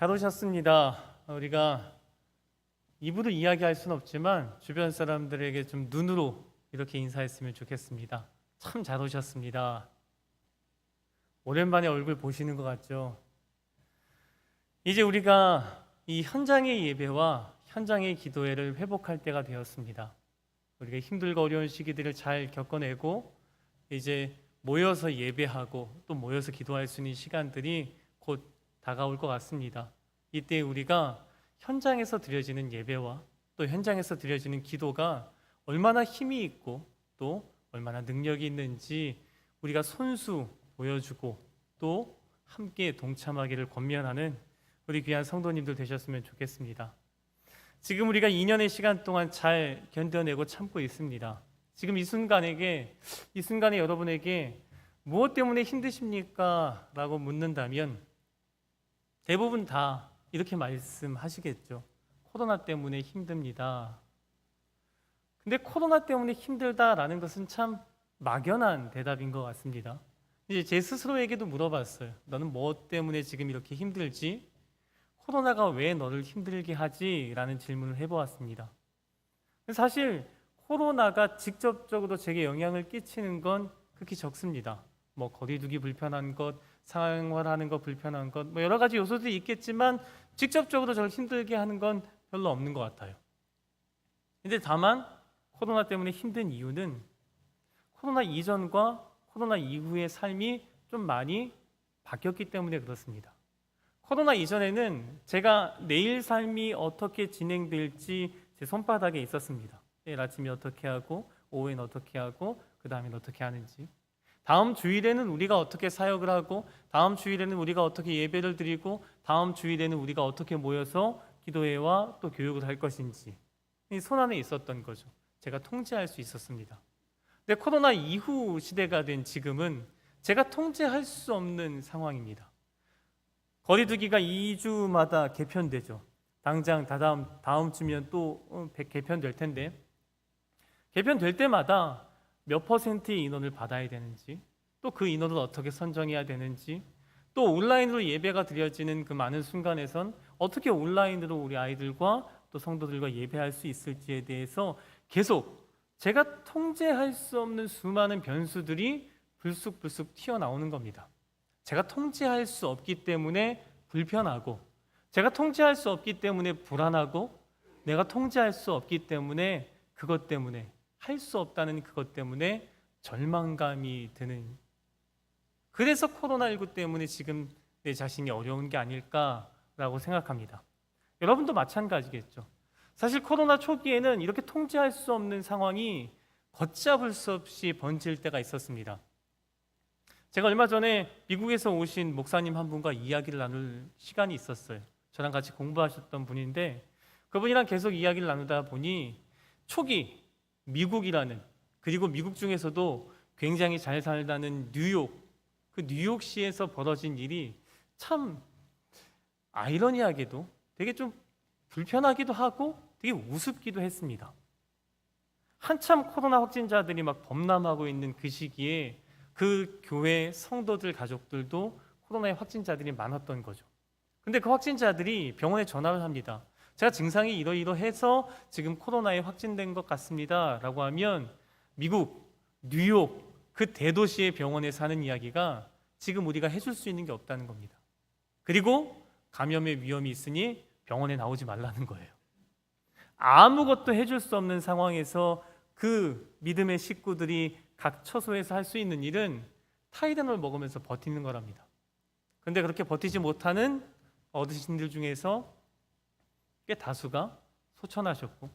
잘 오셨습니다. 우리가 입으로 이야기할 수는 없지만 주변 사람들에게 좀 눈으로 이렇게 인사했으면 좋겠습니다. 참 잘 오셨습니다. 오랜만에 얼굴 보시는 것 같죠? 이제 우리가 이 현장의 예배와 현장의 기도회를 회복할 때가 되었습니다. 우리가 힘들고 어려운 시기들을 잘 겪어내고 이제 모여서 예배하고 또 모여서 기도할 수 있는 시간들이 곧 다가올 것 같습니다. 이때 우리가 현장에서 드려지는 예배와 또 현장에서 드려지는 기도가 얼마나 힘이 있고 또 얼마나 능력이 있는지 우리가 손수 보여주고 또 함께 동참하기를 권면하는 우리 귀한 성도님들 되셨으면 좋겠습니다. 지금 우리가 2년의 시간 동안 잘 견뎌내고 참고 있습니다. 지금 이 순간에 여러분에게 무엇 때문에 힘드십니까? 라고 묻는다면 대부분 다 이렇게 말씀하시겠죠. 코로나 때문에 힘듭니다. 근데 코로나 때문에 힘들다라는 것은 참 막연한 대답인 것 같습니다. 이제 제 스스로에게도 물어봤어요. 너는 뭐 때문에 지금 이렇게 힘들지? 코로나가 왜 너를 힘들게 하지? 라는 질문을 해보았습니다. 사실 코로나가 직접적으로 제게 영향을 끼치는 건 극히 적습니다. 뭐 거리두기 불편한 것, 생활하는 거 불편한 것, 뭐 여러 가지 요소들이 있겠지만 직접적으로 저를 힘들게 하는 건 별로 없는 것 같아요. 근데 다만 코로나 때문에 힘든 이유는 코로나 이전과 코로나 이후의 삶이 좀 많이 바뀌었기 때문에 그렇습니다. 코로나 이전에는 제가 내일 삶이 어떻게 진행될지 제 손바닥에 있었습니다. 내일 아침에 어떻게 하고 오후엔 어떻게 하고 그 다음엔 어떻게 하는지, 다음 주일에는 우리가 어떻게 사역을 하고 다음 주일에는 우리가 어떻게 예배를 드리고 다음 주일에는 우리가 어떻게 모여서 기도회와 또 교육을 할 것인지 이 손안에 있었던 거죠. 제가 통제할 수 있었습니다. 근데 코로나 이후 시대가 된 지금은 제가 통제할 수 없는 상황입니다. 거리두기가 2주마다 개편되죠. 당장 다음 주면 또 개편될 텐데 개편될 때마다 몇 퍼센트의 인원을 받아야 되는지, 또 그 인원을 어떻게 선정해야 되는지, 또 온라인으로 예배가 드려지는 그 많은 순간에선 어떻게 온라인으로 우리 아이들과 또 성도들과 예배할 수 있을지에 대해서 계속 제가 통제할 수 없는 수많은 변수들이 불쑥불쑥 튀어나오는 겁니다. 제가 통제할 수 없기 때문에 불편하고, 제가 통제할 수 없기 때문에 불안하고, 내가 통제할 수 없기 때문에 그것 때문에 할 수 없다는 그것 때문에 절망감이 드는, 그래서 코로나19 때문에 지금 내 자신이 어려운 게 아닐까라고 생각합니다. 여러분도 마찬가지겠죠. 사실 코로나 초기에는 이렇게 통제할 수 없는 상황이 걷잡을 수 없이 번질 때가 있었습니다. 제가 얼마 전에 미국에서 오신 목사님 한 분과 이야기를 나눌 시간이 있었어요. 저랑 같이 공부하셨던 분인데 그분이랑 계속 이야기를 나누다 보니 초기 미국이라는, 그리고 미국 중에서도 굉장히 잘 살다는 뉴욕, 그 뉴욕시에서 벌어진 일이 참 아이러니하게도 되게 좀 불편하기도 하고 되게 우습기도 했습니다. 한참 코로나 확진자들이 막 범람하고 있는 그 시기에 그 교회 성도들 가족들도 코로나의 확진자들이 많았던 거죠. 근데 그 확진자들이 병원에 전화를 합니다. 제가 증상이 이러이러해서 지금 코로나에 확진된 것 같습니다 라고 하면 미국, 뉴욕 그 대도시의 병원에 사는 이야기가 지금 우리가 해줄 수 있는 게 없다는 겁니다. 그리고 감염의 위험이 있으니 병원에 나오지 말라는 거예요. 아무것도 해줄 수 없는 상황에서 그 믿음의 식구들이 각 처소에서 할 수 있는 일은 타이레놀 먹으면서 버티는 거랍니다. 그런데 그렇게 버티지 못하는 어르신들 중에서 꽤 다수가 소천하셨고,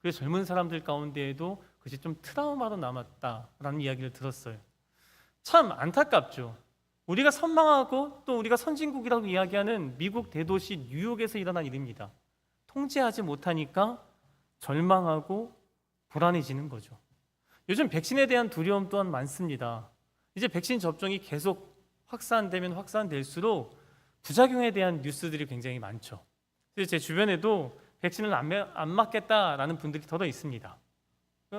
그래서 젊은 사람들 가운데에도 그것이 좀 트라우마로 남았다라는 이야기를 들었어요. 참 안타깝죠. 우리가 선망하고 또 우리가 선진국이라고 이야기하는 미국 대도시 뉴욕에서 일어난 일입니다. 통제하지 못하니까 절망하고 불안해지는 거죠. 요즘 백신에 대한 두려움 또한 많습니다. 이제 백신 접종이 계속 확산되면 확산될수록 부작용에 대한 뉴스들이 굉장히 많죠. 그래서 제 주변에도 백신을 안 맞겠다라는 분들이 더러 있습니다.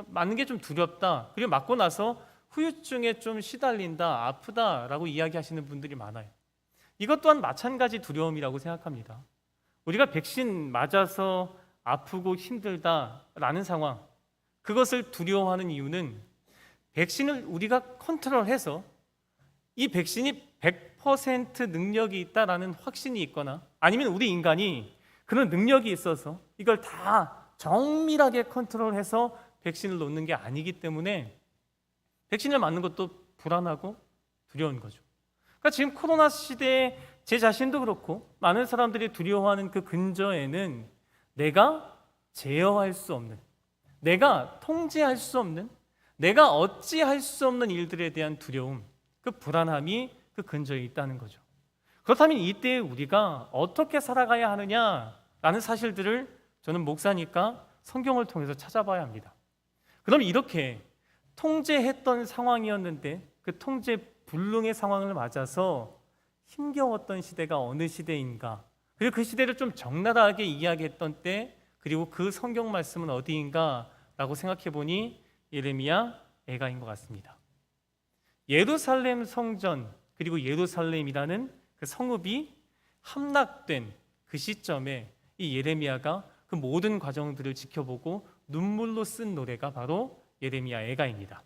맞는 게 좀 두렵다, 그리고 맞고 나서 후유증에 좀 시달린다, 아프다라고 이야기하시는 분들이 많아요. 이것 또한 마찬가지 두려움이라고 생각합니다. 우리가 백신 맞아서 아프고 힘들다라는 상황, 그것을 두려워하는 이유는 백신을 우리가 컨트롤해서 이 백신이 100% 능력이 있다라는 확신이 있거나 아니면 우리 인간이 그런 능력이 있어서 이걸 다 정밀하게 컨트롤해서 백신을 놓는 게 아니기 때문에 백신을 맞는 것도 불안하고 두려운 거죠. 그러니까 지금 코로나 시대에 제 자신도 그렇고 많은 사람들이 두려워하는 그 근저에는 내가 제어할 수 없는, 내가 통제할 수 없는, 내가 어찌할 수 없는 일들에 대한 두려움, 그 불안함이 그 근저에 있다는 거죠. 그렇다면 이때 우리가 어떻게 살아가야 하느냐라는 사실들을 저는 목사니까 성경을 통해서 찾아봐야 합니다. 그럼 이렇게 통제했던 상황이었는데 그 통제 불능의 상황을 맞아서 힘겨웠던 시대가 어느 시대인가, 그리고 그 시대를 좀 적나라하게 이야기했던 때, 그리고 그 성경 말씀은 어디인가라고 생각해 보니 예레미야 애가인 것 같습니다. 예루살렘 성전 그리고 예루살렘이라는 그 성읍이 함락된 그 시점에 이 예레미야가 그 모든 과정들을 지켜보고 눈물로 쓴 노래가 바로 예레미야 애가입니다.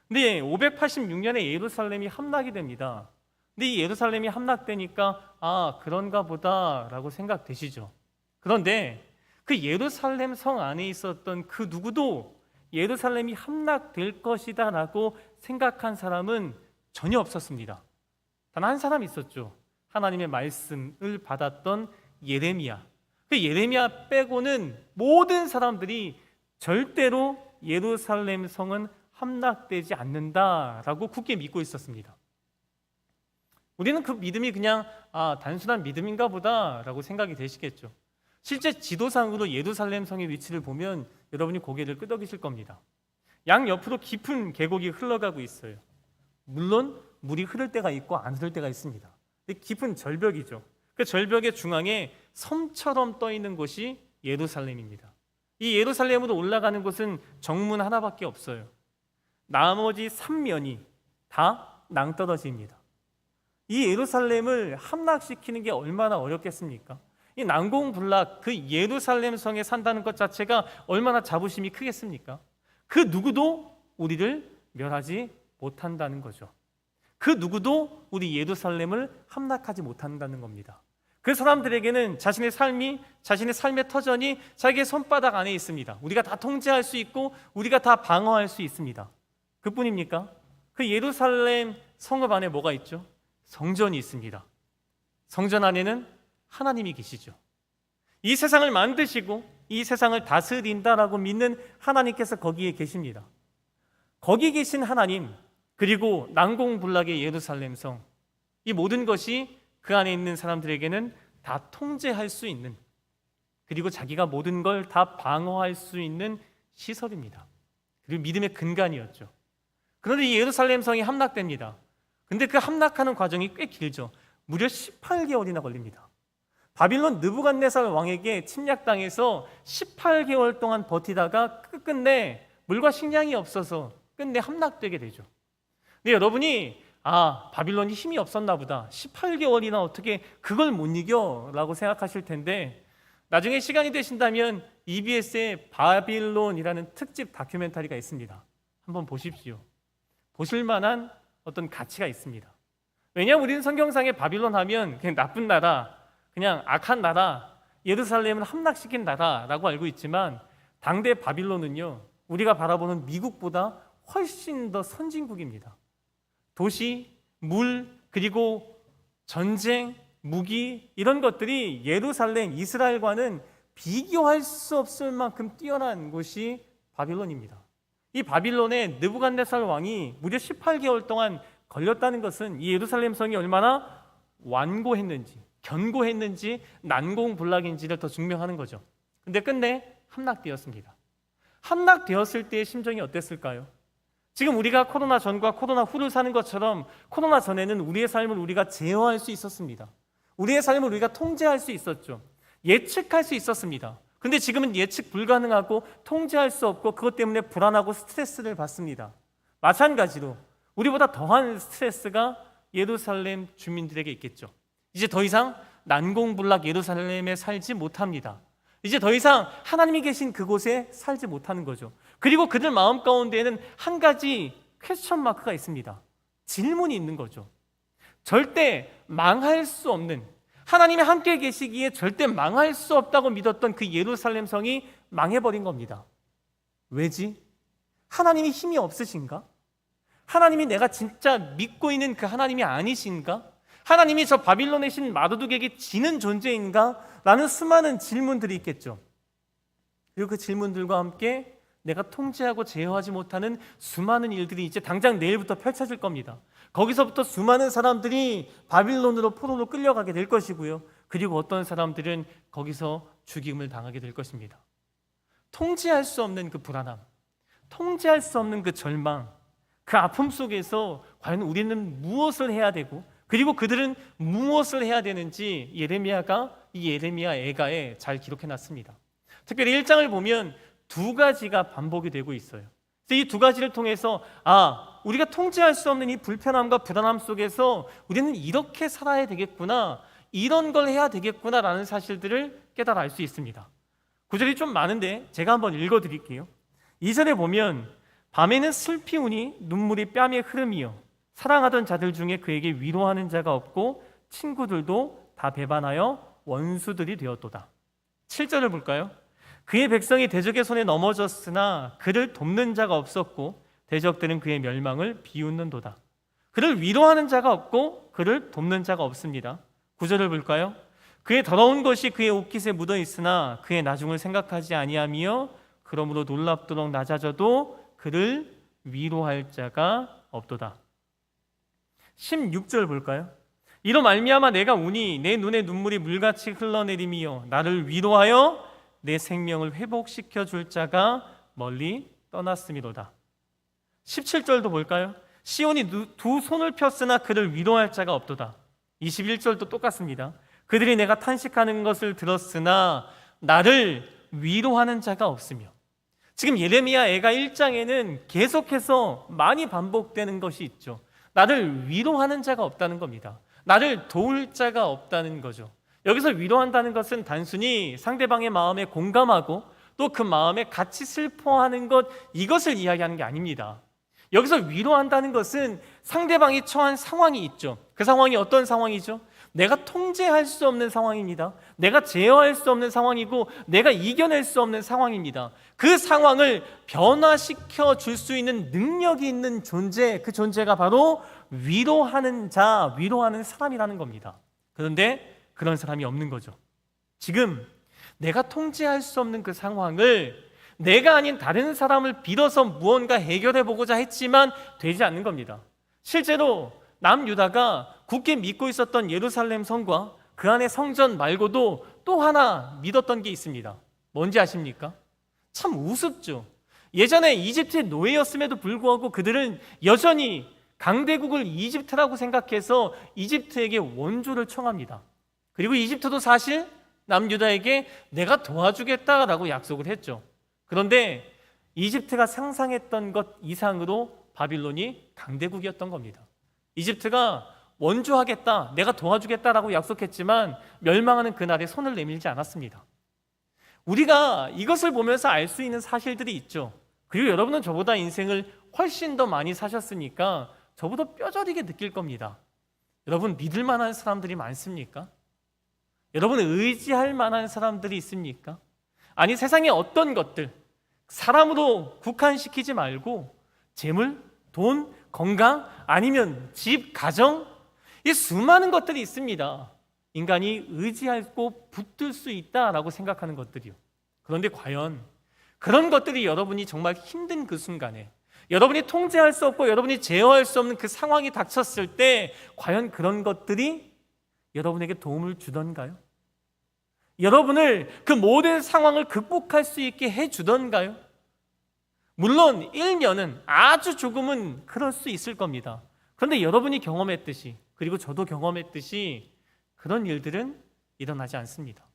근데 586년에 예루살렘이 함락이 됩니다. 근데 이 예루살렘이 함락되니까 아, 그런가 보다라고 생각되시죠. 그런데 그 예루살렘 성 안에 있었던 그 누구도 예루살렘이 함락될 것이다라고 생각한 사람은 전혀 없었습니다. 단 한 사람 있었죠. 하나님의 말씀을 받았던 예레미야. 그 예레미야 빼고는 모든 사람들이 절대로 예루살렘 성은 함락되지 않는다라고 굳게 믿고 있었습니다. 우리는 그 믿음이 그냥 단순한 믿음인가 보다라고 생각이 되시겠죠. 실제 지도상으로 예루살렘 성의 위치를 보면 여러분이 고개를 끄덕이실 겁니다. 양 옆으로 깊은 계곡이 흘러가고 있어요. 물론 물이 흐를 때가 있고 안 흐를 때가 있습니다. 깊은 절벽이죠. 그 절벽의 중앙에 섬처럼 떠 있는 곳이 예루살렘입니다. 이 예루살렘으로 올라가는 곳은 정문 하나밖에 없어요. 나머지 3면이 다 낭떠러지입니다. 이 예루살렘을 함락시키는 게 얼마나 어렵겠습니까? 이 난공불락 그 예루살렘 성에 산다는 것 자체가 얼마나 자부심이 크겠습니까? 그 누구도 우리를 멸하지 못한다는 거죠. 그 누구도 우리 예루살렘을 함락하지 못한다는 겁니다. 그 사람들에게는 자신의 삶의 터전이 자기의 손바닥 안에 있습니다. 우리가 다 통제할 수 있고 우리가 다 방어할 수 있습니다. 그뿐입니까? 그 예루살렘 성읍 안에 뭐가 있죠? 성전이 있습니다. 성전 안에는 하나님이 계시죠. 이 세상을 만드시고 이 세상을 다스린다라고 믿는 하나님께서 거기에 계십니다. 거기 계신 하나님, 그리고 난공불락의 예루살렘 성, 이 모든 것이 그 안에 있는 사람들에게는 다 통제할 수 있는, 그리고 자기가 모든 걸 다 방어할 수 있는 시설입니다. 그리고 믿음의 근간이었죠. 그런데 이 예루살렘 성이 함락됩니다. 근데 그 함락하는 과정이 꽤 길죠. 무려 18개월이나 걸립니다. 바빌론 느부갓네살 왕에게 침략당해서 18개월 동안 버티다가 끝끝내 물과 식량이 없어서 끝내 함락되게 되죠. 근데 여러분이 바빌론이 힘이 없었나 보다, 18개월이나 어떻게 그걸 못 이겨? 라고 생각하실 텐데, 나중에 시간이 되신다면 EBS의 바빌론이라는 특집 다큐멘터리가 있습니다. 한번 보십시오. 보실 만한 어떤 가치가 있습니다. 왜냐하면 우리는 성경상에 바빌론 하면 그냥 나쁜 나라, 그냥 악한 나라, 예루살렘을 함락시킨 나라라고 알고 있지만, 당대 바빌론은요, 우리가 바라보는 미국보다 훨씬 더 선진국입니다. 도시, 물, 그리고 전쟁, 무기, 이런 것들이 예루살렘, 이스라엘과는 비교할 수 없을 만큼 뛰어난 곳이 바빌론입니다. 이 바빌론의 느부갓네살 왕이 무려 18개월 동안 걸렸다는 것은 이 예루살렘 성이 얼마나 완고했는지, 견고했는지, 난공불락인지를 더 증명하는 거죠. 근데 끝내 함락되었습니다. 함락되었을 때의 심정이 어땠을까요? 지금 우리가 코로나 전과 코로나 후를 사는 것처럼 코로나 전에는 우리의 삶을 우리가 제어할 수 있었습니다. 우리의 삶을 우리가 통제할 수 있었죠. 예측할 수 있었습니다. 근데 지금은 예측 불가능하고 통제할 수 없고 그것 때문에 불안하고 스트레스를 받습니다. 마찬가지로 우리보다 더한 스트레스가 예루살렘 주민들에게 있겠죠. 이제 더 이상 난공불락 예루살렘에 살지 못합니다. 이제 더 이상 하나님이 계신 그곳에 살지 못하는 거죠. 그리고 그들 마음 가운데에는 한 가지 퀘스천 마크가 있습니다. 질문이 있는 거죠. 절대 망할 수 없는, 하나님이 함께 계시기에 절대 망할 수 없다고 믿었던 그 예루살렘 성이 망해버린 겁니다. 왜지? 하나님이 힘이 없으신가? 하나님이 내가 진짜 믿고 있는 그 하나님이 아니신가? 하나님이 저 바빌론의 신 마르둑에게 지는 존재인가? 라는 수많은 질문들이 있겠죠. 그리고 그 질문들과 함께 내가 통제하고 제어하지 못하는 수많은 일들이 이제 당장 내일부터 펼쳐질 겁니다. 거기서부터 수많은 사람들이 바빌론으로 포로로 끌려가게 될 것이고요. 그리고 어떤 사람들은 거기서 죽임을 당하게 될 것입니다. 통제할 수 없는 그 불안함, 통제할 수 없는 그 절망, 그 아픔 속에서 과연 우리는 무엇을 해야 되고, 그리고 그들은 무엇을 해야 되는지 예레미야가 이 예레미야 애가에 잘 기록해놨습니다. 특별히 1장을 보면 두 가지가 반복이 되고 있어요. 이 두 가지를 통해서 우리가 통제할 수 없는 이 불편함과 불안함 속에서 우리는 이렇게 살아야 되겠구나, 이런 걸 해야 되겠구나라는 사실들을 깨달아 알 수 있습니다. 구절이 좀 많은데 제가 한번 읽어드릴게요. 2절에 보면 밤에는 슬피 우니 눈물이 뺨에 흐름이요 사랑하던 자들 중에 그에게 위로하는 자가 없고 친구들도 다 배반하여 원수들이 되었도다. 7절을 볼까요? 그의 백성이 대적의 손에 넘어졌으나 그를 돕는 자가 없었고 대적들은 그의 멸망을 비웃는도다. 그를 위로하는 자가 없고 그를 돕는 자가 없습니다. 9절을 볼까요? 그의 더러운 것이 그의 옷깃에 묻어 있으나 그의 나중을 생각하지 아니하며 그러므로 놀랍도록 낮아져도 그를 위로할 자가 없도다. 16절 볼까요? 이로 말미암아 내가 우니 내 눈에 눈물이 물같이 흘러내림이요 나를 위로하여 내 생명을 회복시켜 줄 자가 멀리 떠났음이로다. 17절도 볼까요? 시온이 두 손을 폈으나 그를 위로할 자가 없도다. 21절도 똑같습니다. 그들이 내가 탄식하는 것을 들었으나 나를 위로하는 자가 없으며. 지금 예레미야 애가 1장에는 계속해서 많이 반복되는 것이 있죠. 나를 위로하는 자가 없다는 겁니다. 나를 도울 자가 없다는 거죠. 여기서 위로한다는 것은 단순히 상대방의 마음에 공감하고 또 그 마음에 같이 슬퍼하는 것, 이것을 이야기하는 게 아닙니다. 여기서 위로한다는 것은 상대방이 처한 상황이 있죠. 그 상황이 어떤 상황이죠? 내가 통제할 수 없는 상황입니다. 내가 제어할 수 없는 상황이고 내가 이겨낼 수 없는 상황입니다. 그 상황을 변화시켜 줄 수 있는 능력이 있는 존재, 그 존재가 바로 위로하는 자, 위로하는 사람이라는 겁니다. 그런데 그런 사람이 없는 거죠. 지금 내가 통제할 수 없는 그 상황을 내가 아닌 다른 사람을 빌어서 무언가 해결해 보고자 했지만 되지 않는 겁니다. 실제로 남유다가 굳게 믿고 있었던 예루살렘 성과 그 안에 성전 말고도 또 하나 믿었던 게 있습니다. 뭔지 아십니까? 참 우습죠. 예전에 이집트의 노예였음에도 불구하고 그들은 여전히 강대국을 이집트라고 생각해서 이집트에게 원조를 청합니다. 그리고 이집트도 사실 남유다에게 내가 도와주겠다라고 약속을 했죠. 그런데 이집트가 상상했던 것 이상으로 바빌론이 강대국이었던 겁니다. 이집트가 원조하겠다, 내가 도와주겠다라고 약속했지만 멸망하는 그날에 손을 내밀지 않았습니다. 우리가 이것을 보면서 알 수 있는 사실들이 있죠. 그리고 여러분은 저보다 인생을 훨씬 더 많이 사셨으니까 저보다 뼈저리게 느낄 겁니다. 여러분, 믿을 만한 사람들이 많습니까? 여러분은 의지할 만한 사람들이 있습니까? 아니, 세상의 어떤 것들, 사람으로 국한시키지 말고 재물, 돈, 건강, 아니면 집, 가정, 이 수많은 것들이 있습니다. 인간이 의지하고 붙들 수 있다라고 생각하는 것들이요. 그런데 과연 그런 것들이 여러분이 정말 힘든 그 순간에, 여러분이 통제할 수 없고 여러분이 제어할 수 없는 그 상황이 닥쳤을 때 과연 그런 것들이 여러분에게 도움을 주던가요? 여러분을 그 모든 상황을 극복할 수 있게 해주던가요? 물론 일면은, 아주 조금은 그럴 수 있을 겁니다. 그런데 여러분이 경험했듯이, 그리고 저도 경험했듯이 그런 일들은 일어나지 않습니다.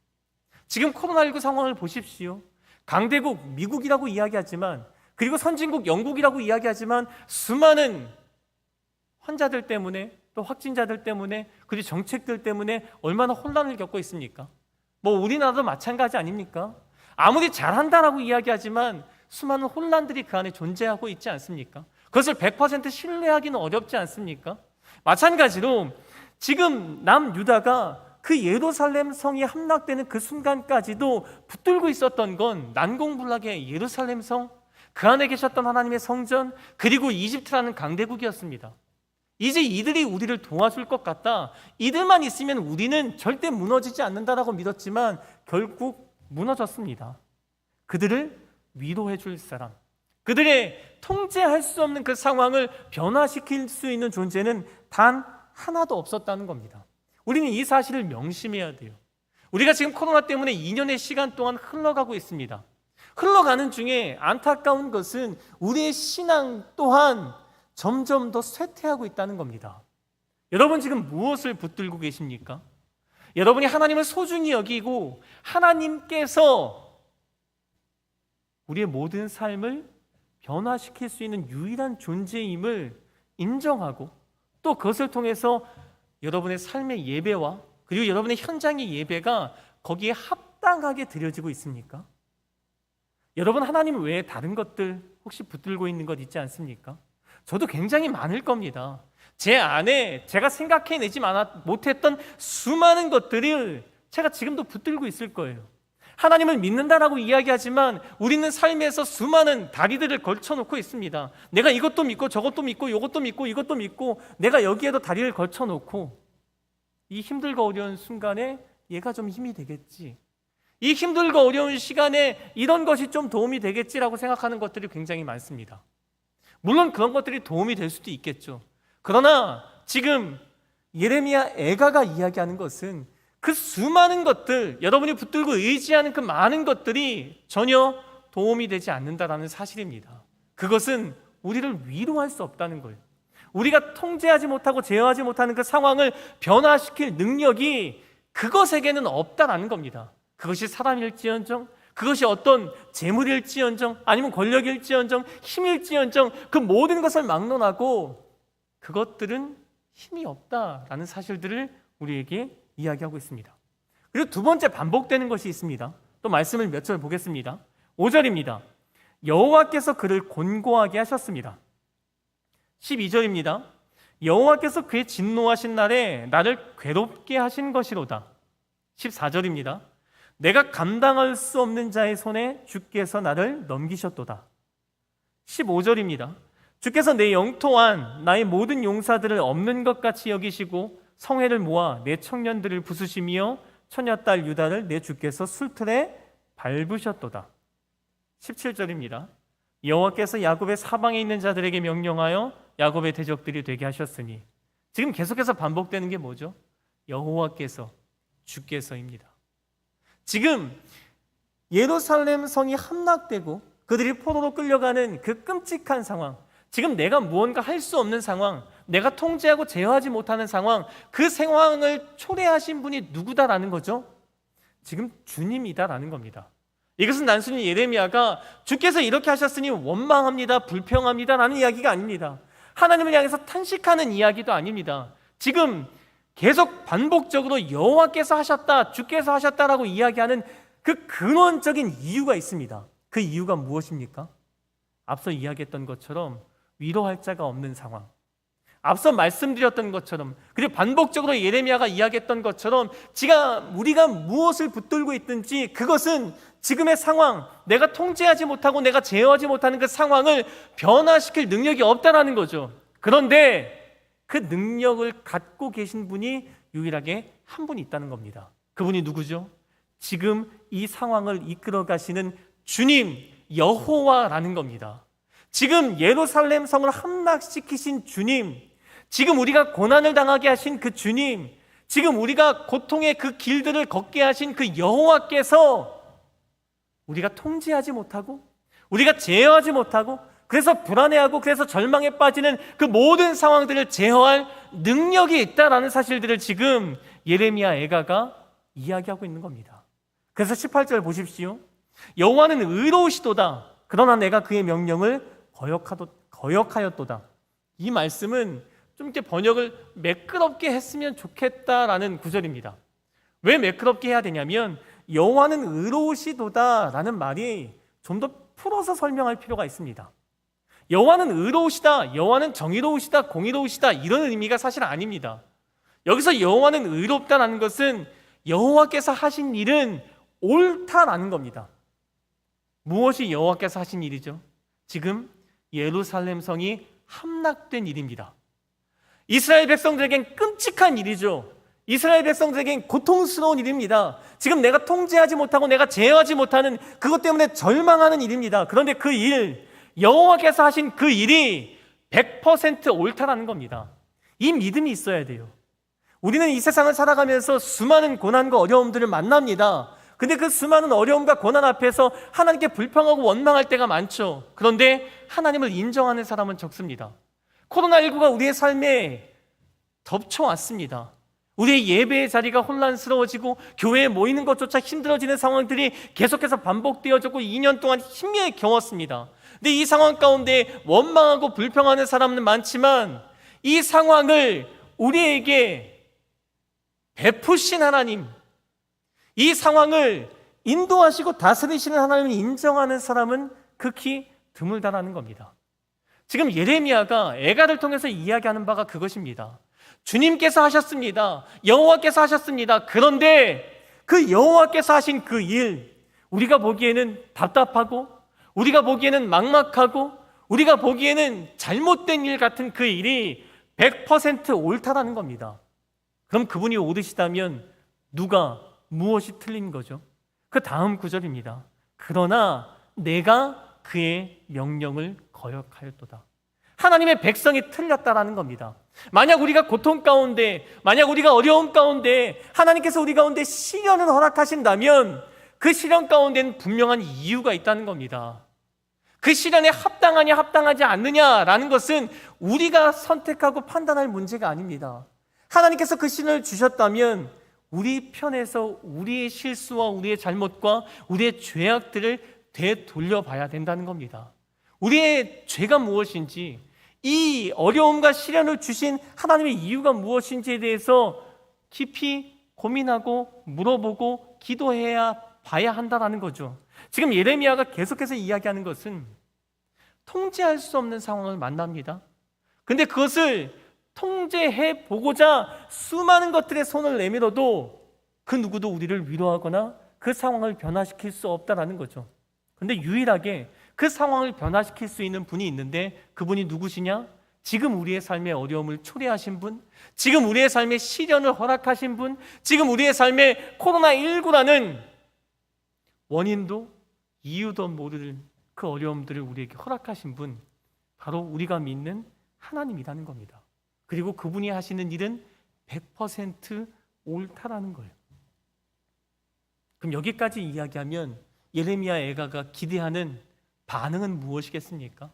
지금 코로나19 상황을 보십시오. 강대국 미국이라고 이야기하지만, 그리고 선진국 영국이라고 이야기하지만 수많은 환자들 때문에, 또 또 확진자들 때문에, 그리고 정책들 때문에 얼마나 혼란을 겪고 있습니까? 뭐 우리나라도 마찬가지 아닙니까? 아무리 잘한다라고 이야기하지만 수많은 혼란들이 그 안에 존재하고 있지 않습니까? 그것을 100% 신뢰하기는 어렵지 않습니까? 마찬가지로 지금 남유다가 그 예루살렘 성이 함락되는 그 순간까지도 붙들고 있었던 건 난공불락의 예루살렘 성, 그 안에 계셨던 하나님의 성전, 그리고 이집트라는 강대국이었습니다. 이제 이들이 우리를 도와줄 것 같다, 이들만 있으면 우리는 절대 무너지지 않는다라고 믿었지만 결국 무너졌습니다. 그들을 위로해 줄 사람, 그들의 통제할 수 없는 그 상황을 변화시킬 수 있는 존재는 단 하나도 없었다는 겁니다. 우리는 이 사실을 명심해야 돼요. 우리가 지금 코로나 때문에 2년의 시간 동안 흘러가고 있습니다. 흘러가는 중에 안타까운 것은 우리의 신앙 또한 점점 더 쇠퇴하고 있다는 겁니다. 여러분 지금 무엇을 붙들고 계십니까? 여러분이 하나님을 소중히 여기고 하나님께서 우리의 모든 삶을 변화시킬 수 있는 유일한 존재임을 인정하고 또 그것을 통해서 여러분의 삶의 예배와 그리고 여러분의 현장의 예배가 거기에 합당하게 드려지고 있습니까? 여러분 하나님 외에 다른 것들 혹시 붙들고 있는 것 있지 않습니까? 저도 굉장히 많을 겁니다. 제 안에 제가 생각해내지 못했던 수많은 것들을 제가 지금도 붙들고 있을 거예요. 하나님을 믿는다라고 이야기하지만 우리는 삶에서 수많은 다리들을 걸쳐놓고 있습니다. 내가 이것도 믿고 저것도 믿고 이것도 믿고 이것도 믿고 내가 여기에도 다리를 걸쳐놓고 이 힘들고 어려운 순간에 얘가 좀 힘이 되겠지, 이 힘들고 어려운 시간에 이런 것이 좀 도움이 되겠지라고 생각하는 것들이 굉장히 많습니다. 물론 그런 것들이 도움이 될 수도 있겠죠. 그러나 지금 예레미야 애가가 이야기하는 것은 그 수많은 것들, 여러분이 붙들고 의지하는 그 많은 것들이 전혀 도움이 되지 않는다라는 사실입니다. 그것은 우리를 위로할 수 없다는 거예요. 우리가 통제하지 못하고 제어하지 못하는 그 상황을 변화시킬 능력이 그것에게는 없다라는 겁니다. 그것이 사람일지언정, 그것이 어떤 재물일지언정, 아니면 권력일지언정, 힘일지언정, 그 모든 것을 막론하고 그것들은 힘이 없다라는 사실들을 우리에게 이야기하고 있습니다. 그리고 두 번째 반복되는 것이 있습니다. 또 말씀을 몇 절 보겠습니다. 5절입니다. 여호와께서 그를 곤고하게 하셨습니다. 12절입니다. 여호와께서 그의 진노하신 날에 나를 괴롭게 하신 것이로다. 14절입니다. 내가 감당할 수 없는 자의 손에 주께서 나를 넘기셨도다. 15절입니다. 주께서 내 영토한 나의 모든 용사들을 없는 것 같이 여기시고 성회를 모아 내 청년들을 부수시며 처녀딸 유다를 내 주께서 술틀에 밟으셨도다. 17절입니다. 여호와께서 야곱의 사방에 있는 자들에게 명령하여 야곱의 대적들이 되게 하셨으니, 지금 계속해서 반복되는 게 뭐죠? 여호와께서, 주께서입니다. 지금 예루살렘 성이 함락되고 그들이 포로로 끌려가는 그 끔찍한 상황, 지금 내가 무언가 할 수 없는 상황, 내가 통제하고 제어하지 못하는 상황, 그 상황을 초래하신 분이 누구다라는 거죠? 지금 주님이다라는 겁니다. 이것은 단순히 예레미야가 주께서 이렇게 하셨으니 원망합니다, 불평합니다 라는 이야기가 아닙니다. 하나님을 향해서 탄식하는 이야기도 아닙니다. 지금 계속 반복적으로 여호와께서 하셨다, 주께서 하셨다라고 이야기하는 그 근원적인 이유가 있습니다. 그 이유가 무엇입니까? 앞서 이야기했던 것처럼 위로할 자가 없는 상황, 앞서 말씀드렸던 것처럼, 그리고 반복적으로 예레미야가 이야기했던 것처럼 우리가 무엇을 붙들고 있든지 그것은 지금의 상황, 내가 통제하지 못하고 내가 제어하지 못하는 그 상황을 변화시킬 능력이 없다라는 거죠. 그런데 그 능력을 갖고 계신 분이 유일하게 한 분이 있다는 겁니다. 그분이 누구죠? 지금 이 상황을 이끌어 가시는 주님, 여호와라는 겁니다. 지금 예루살렘 성을 함락시키신 주님, 지금 우리가 고난을 당하게 하신 그 주님, 지금 우리가 고통의 그 길들을 걷게 하신 그 여호와께서 우리가 통제하지 못하고 우리가 제어하지 못하고 그래서 불안해하고 그래서 절망에 빠지는 그 모든 상황들을 제어할 능력이 있다라는 사실들을 지금 예레미야 애가가 이야기하고 있는 겁니다. 그래서 18절 보십시오. 여호와는 의로우시도다. 그러나 내가 그의 명령을 거역하였도다. 이 말씀은 좀 이렇게 번역을 매끄럽게 했으면 좋겠다라는 구절입니다. 왜 매끄럽게 해야 되냐면 여호와는 의로우시도다라는 말이 좀 더 풀어서 설명할 필요가 있습니다. 여호와는 의로우시다, 여호와는 정의로우시다, 공의로우시다 이런 의미가 사실 아닙니다. 여기서 여호와는 의롭다라는 것은 여호와께서 하신 일은 옳다라는 겁니다. 무엇이 여호와께서 하신 일이죠? 지금 예루살렘 성이 함락된 일입니다. 이스라엘 백성들에겐 끔찍한 일이죠. 이스라엘 백성들에겐 고통스러운 일입니다. 지금 내가 통제하지 못하고 내가 제어하지 못하는 그것 때문에 절망하는 일입니다. 그런데 그 일, 여호와께서 하신 그 일이 100% 옳다라는 겁니다. 이 믿음이 있어야 돼요. 우리는 이 세상을 살아가면서 수많은 고난과 어려움들을 만납니다. 근데 그 수많은 어려움과 고난 앞에서 하나님께 불평하고 원망할 때가 많죠. 그런데 하나님을 인정하는 사람은 적습니다. 코로나19가 우리의 삶에 덮쳐왔습니다. 우리의 예배의 자리가 혼란스러워지고 교회에 모이는 것조차 힘들어지는 상황들이 계속해서 반복되어졌고 2년 동안 힘에 겨웠습니다. 근데 이 상황 가운데 원망하고 불평하는 사람은 많지만 이 상황을 우리에게 베푸신 하나님, 이 상황을 인도하시고 다스리시는 하나님을 인정하는 사람은 극히 드물다라는 겁니다. 지금 예레미야가 애가를 통해서 이야기하는 바가 그것입니다. 주님께서 하셨습니다. 여호와께서 하셨습니다. 그런데 그 여호와께서 하신 그 일, 우리가 보기에는 답답하고 우리가 보기에는 막막하고 우리가 보기에는 잘못된 일 같은 그 일이 100% 옳다라는 겁니다. 그럼 그분이 옳으시다면 누가 무엇이 틀린 거죠? 그 다음 구절입니다. 그러나 내가 그의 명령을 거역하였도다. 하나님의 백성이 틀렸다라는 겁니다. 만약 우리가 고통 가운데, 만약 우리가 어려움 가운데 하나님께서 우리 가운데 시련을 허락하신다면 그 시련 가운데는 분명한 이유가 있다는 겁니다. 그 시련에 합당하냐 합당하지 않느냐라는 것은 우리가 선택하고 판단할 문제가 아닙니다. 하나님께서 그 시련을 주셨다면 우리 편에서 우리의 실수와 우리의 잘못과 우리의 죄악들을 되돌려봐야 된다는 겁니다. 우리의 죄가 무엇인지, 이 어려움과 시련을 주신 하나님의 이유가 무엇인지에 대해서 깊이 고민하고 물어보고 기도해야 봐야 한다는 거죠. 지금 예레미야가 계속해서 이야기하는 것은 통제할 수 없는 상황을 만납니다. 근데 그것을 통제해 보고자 수많은 것들의 손을 내밀어도 그 누구도 우리를 위로하거나 그 상황을 변화시킬 수 없다는 거죠. 근데 유일하게 그 상황을 변화시킬 수 있는 분이 있는데 그분이 누구시냐? 지금 우리의 삶의 어려움을 초래하신 분, 지금 우리의 삶의 시련을 허락하신 분, 지금 우리의 삶의 코로나19라는 원인도 이유도 모를 그 어려움들을 우리에게 허락하신 분, 바로 우리가 믿는 하나님이라는 겁니다. 그리고 그분이 하시는 일은 100% 옳다라는 거예요. 그럼 여기까지 이야기하면 예레미야 애가가 기대하는 반응은 무엇이겠습니까?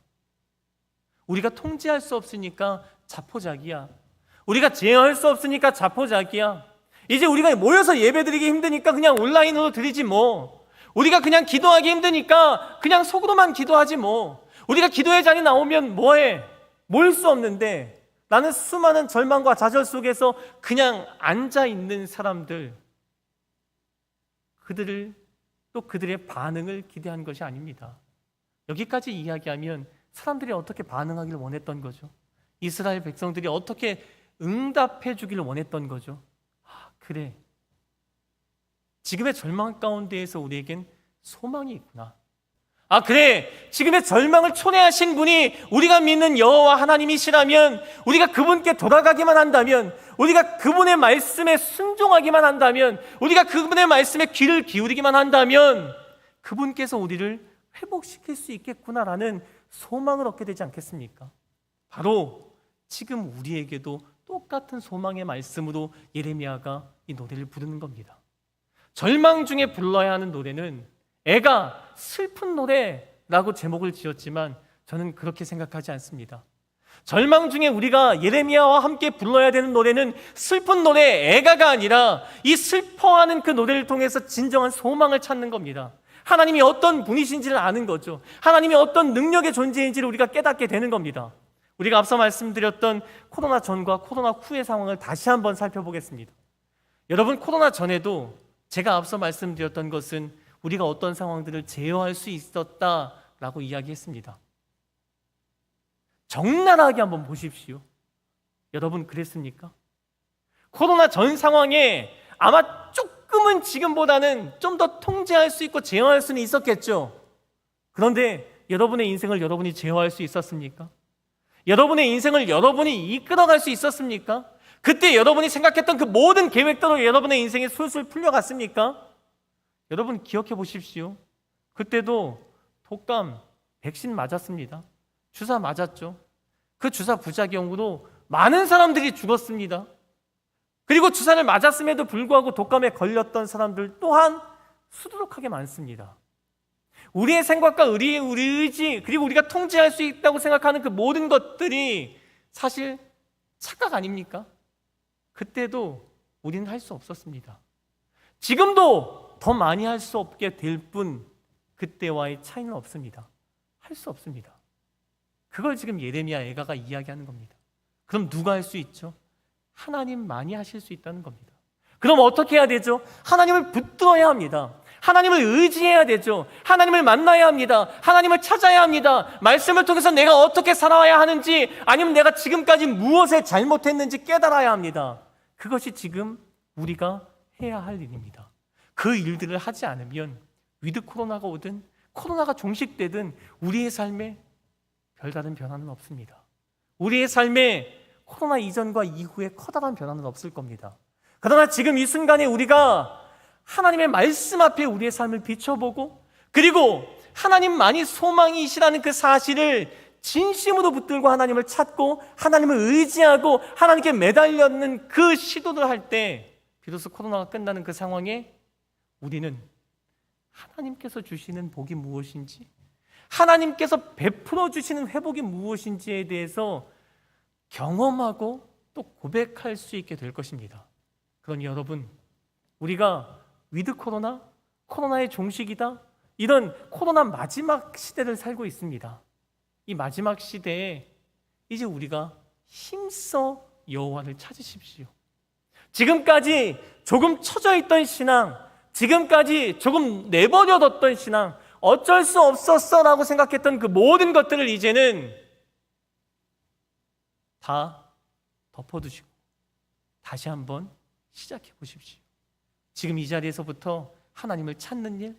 우리가 통제할 수 없으니까 자포자기야. 우리가 제어할 수 없으니까 자포자기야. 이제 우리가 모여서 예배드리기 힘드니까 그냥 온라인으로 드리지 뭐. 우리가 그냥 기도하기 힘드니까 그냥 속으로만 기도하지 뭐. 우리가 기도의 자리 나오면 뭐해? 모일 수 없는데 나는 수많은 절망과 좌절 속에서 그냥 앉아있는 사람들, 그들을 또 그들의 반응을 기대한 것이 아닙니다. 여기까지 이야기하면 사람들이 어떻게 반응하기를 원했던 거죠? 이스라엘 백성들이 어떻게 응답해 주기를 원했던 거죠? 그래, 지금의 절망 가운데에서 우리에겐 소망이 있구나. 그래, 지금의 절망을 초래하신 분이 우리가 믿는 여호와 하나님이시라면, 우리가 그분께 돌아가기만 한다면, 우리가 그분의 말씀에 순종하기만 한다면, 우리가 그분의 말씀에 귀를 기울이기만 한다면 그분께서 우리를 회복시킬 수 있겠구나라는 소망을 얻게 되지 않겠습니까? 바로 지금 우리에게도 똑같은 소망의 말씀으로 예레미야가 이 노래를 부르는 겁니다. 절망 중에 불러야 하는 노래는 애가 슬픈 노래라고 제목을 지었지만 저는 그렇게 생각하지 않습니다. 절망 중에 우리가 예레미야와 함께 불러야 되는 노래는 슬픈 노래 애가가 아니라 이 슬퍼하는 그 노래를 통해서 진정한 소망을 찾는 겁니다. 하나님이 어떤 분이신지를 아는 거죠. 하나님이 어떤 능력의 존재인지를 우리가 깨닫게 되는 겁니다. 우리가 앞서 말씀드렸던 코로나 전과 코로나 후의 상황을 다시 한번 살펴보겠습니다. 여러분, 코로나 전에도 제가 앞서 말씀드렸던 것은 우리가 어떤 상황들을 제어할 수 있었다라고 이야기했습니다. 적나라하게 한번 보십시오. 여러분, 그랬습니까? 코로나 전 상황에 아마 조금은 지금보다는 좀 더 통제할 수 있고 제어할 수는 있었겠죠. 그런데 여러분의 인생을 여러분이 제어할 수 있었습니까? 여러분의 인생을 여러분이 이끌어갈 수 있었습니까? 그때 여러분이 생각했던 그 모든 계획대로 여러분의 인생이 술술 풀려갔습니까? 여러분 기억해 보십시오. 그때도 독감, 백신 맞았습니다. 주사 맞았죠. 그 주사 부작용으로 많은 사람들이 죽었습니다. 그리고 주사를 맞았음에도 불구하고 독감에 걸렸던 사람들 또한 수두룩하게 많습니다. 우리의 생각과 우리 의지, 그리고 우리가 통제할 수 있다고 생각하는 그 모든 것들이 사실 착각 아닙니까? 그때도 우리는 할 수 없었습니다. 지금도 더 많이 할 수 없게 될 뿐 그때와의 차이는 없습니다. 할 수 없습니다. 그걸 지금 예레미야 애가가 이야기하는 겁니다. 그럼 누가 할 수 있죠? 하나님만이 하실 수 있다는 겁니다. 그럼 어떻게 해야 되죠? 하나님을 붙들어야 합니다. 하나님을 의지해야 되죠. 하나님을 만나야 합니다. 하나님을 찾아야 합니다. 말씀을 통해서 내가 어떻게 살아야 하는지, 아니면 내가 지금까지 무엇에 잘못했는지 깨달아야 합니다. 그것이 지금 우리가 해야 할 일입니다. 그 일들을 하지 않으면 위드 코로나가 오든 코로나가 종식되든 우리의 삶에 별다른 변화는 없습니다. 우리의 삶에 코로나 이전과 이후에 커다란 변화는 없을 겁니다. 그러나 지금 이 순간에 우리가 하나님의 말씀 앞에 우리의 삶을 비춰보고, 그리고 하나님만이 소망이시라는 그 사실을 진심으로 붙들고 하나님을 찾고 하나님을 의지하고 하나님께 매달렸는 그 시도를 할 때 비로소 코로나가 끝나는 그 상황에 우리는 하나님께서 주시는 복이 무엇인지, 하나님께서 베풀어 주시는 회복이 무엇인지에 대해서 경험하고 또 고백할 수 있게 될 것입니다. 그러니 여러분, 우리가 위드 코로나, 코로나의 종식이다, 이런 코로나 마지막 시대를 살고 있습니다. 이 마지막 시대에 이제 우리가 힘써 여호와를 찾으십시오. 지금까지 조금 처져 있던 신앙, 지금까지 조금 내버려뒀던 신앙, 어쩔 수 없었어라고 생각했던 그 모든 것들을 이제는 다 덮어두시고 다시 한번 시작해 보십시오. 지금 이 자리에서부터 하나님을 찾는 일,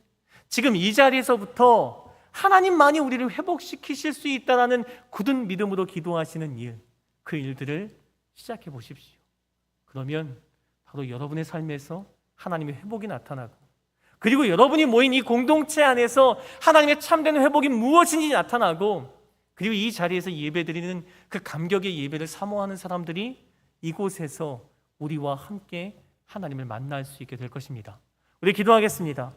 지금 이 자리에서부터 하나님만이 우리를 회복시키실 수 있다는 굳은 믿음으로 기도하시는 일, 그 일들을 시작해 보십시오. 그러면 바로 여러분의 삶에서 하나님의 회복이 나타나고, 그리고 여러분이 모인 이 공동체 안에서 하나님의 참된 회복이 무엇인지 나타나고, 그리고 이 자리에서 예배드리는 그 감격의 예배를 사모하는 사람들이 이곳에서 우리와 함께 하나님을 만날 수 있게 될 것입니다. 우리 기도하겠습니다.